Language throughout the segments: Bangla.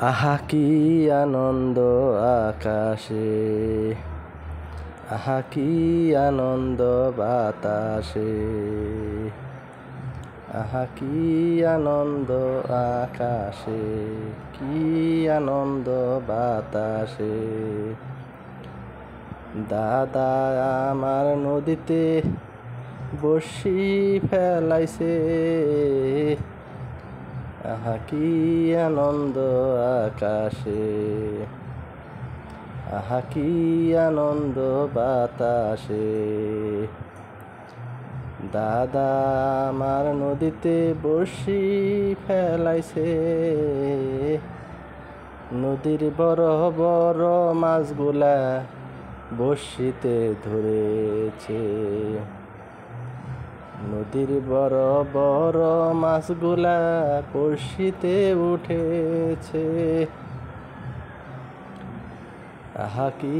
আহা কি আনন্দ আকাশে, আহা কি আনন্দ বাতাসে, আহা কি আনন্দ আকাশে, কি আনন্দ বাতাসে। দাদা আমার নদীতে বড়শি ফেলাইছে, আহা কি আনন্দ আকাশে, আহা কি আনন্দ বাতাসে। দাদা আমার নদীতে বড়শি ফেলাইছে, নদীর বড় বড় মাছগুলা বড়শিতে ধরেছে, নদীর বড় বড় মাছগুলা বড়শিতে উঠেছে। আহা কি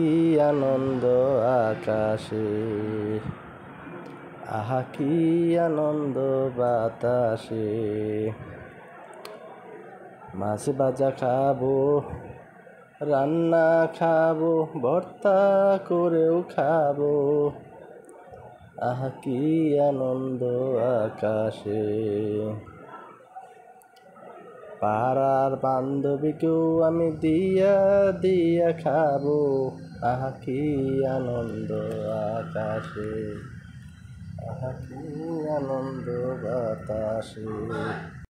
আনন্দ আকাশে, আহা কি আনন্দ বাতাসে। মাছ ভাজা খাবো, রান্না খাবো, ভর্তা করেও খাবো, আহা কি আনন্দ আকাশে। পাড়ার বান্ধবীকেও আমি দিয়া দিয়া খাবো, আহা কি আনন্দ আকাশে, আহা কি আনন্দ বাতাসে।